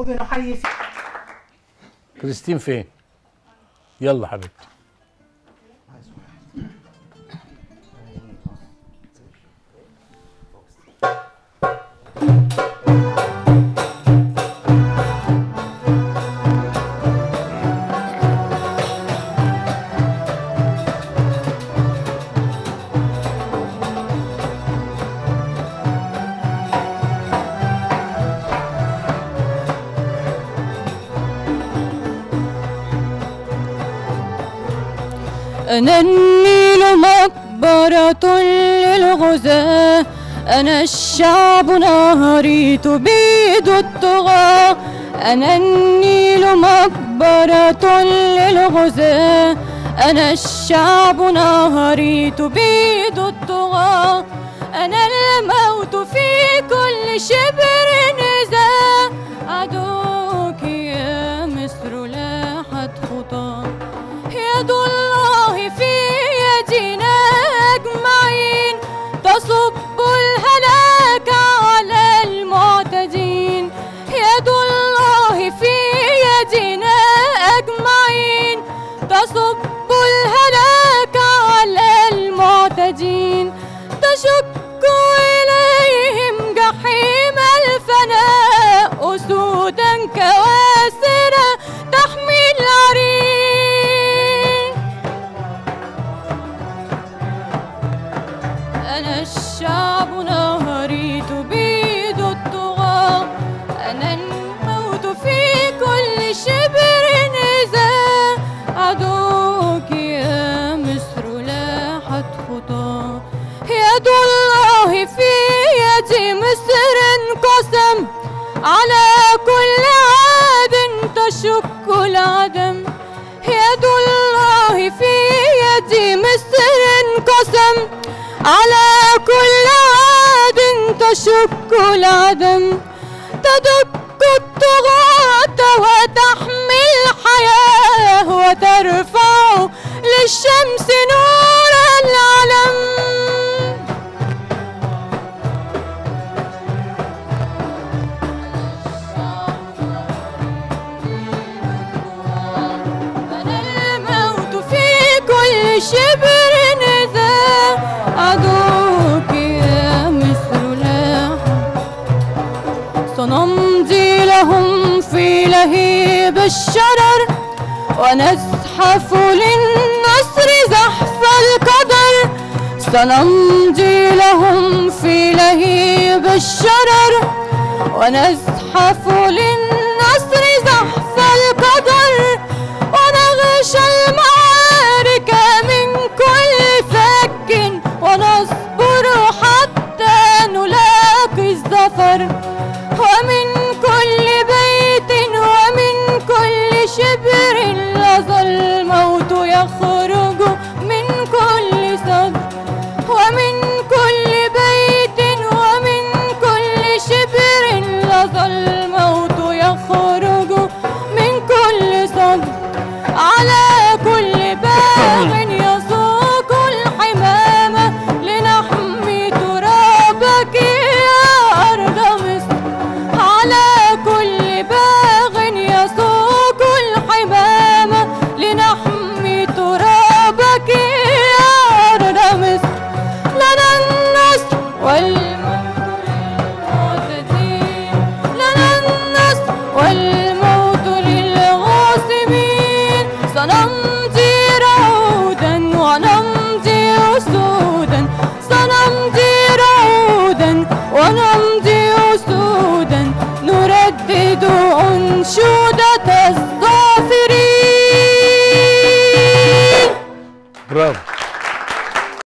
بنحيي كريستين فين؟ يلا حبيبتي. أنا النيل مقبرة للغزاة، أنا الشعب نهري تبيد الطغاة. أنا النيل مقبرة للغزاة، أنا الشعب نهري تبيد الطغاة. أنا الموت في كل شبر نزاع، عدوك يا مصر لاحت خطاه. يد الله في يدنا أجمعين، تصب الهلاك على المعتدين. يد الله في يدنا أجمعين، تصب الهلاك على المعتدين. تشك إليهم جحيم الفناء، أسودا كواسرة تحمي العرين. أنا الشعب نهري تبيد الطغاة، أنا الموت في كل شبر نزاع. عدوك يا مصر لاحت خطاه. يد الله في يد مصر انقسم، على كل عاد تشك العدم. يد الله في يد مصر انقسم، على كل عاد تشك العدم. تدك الطغاة وتحمي الحياة، وترفع للشمس نور العلم. أنا الموت في كل شبر نزاع، عدوك يا مصر لاحت. سنمضي لهم في لهيب الشرر، ونزحف للنصر زحف القدر. سنمضي لهم في لهيب الشرر، ونزحف للنصر زحف القدر. ونغشى المعارك من كل فج، ونصبر حتى نلاقي الظفر. ومن كل بيت ومن كل شبر لظى الموت يخرج من كل صدر. ومن كل بيت ومن كل شبر لظى الموت يخرج من كل صدر. على كل باغ يسوق الحمامة، لنحمي ترابك يا أرض مصر. على كل باغ يسوق الحمامة، لنحمي ترابك يا أرض مصر. لنا النصر والموت للمعتدين، لنا النصر والموت للغاصبين. سنمضي رعودا ونمضي أسودا، سنمضي رعودا ونمضي أسودا. نردد أنشودا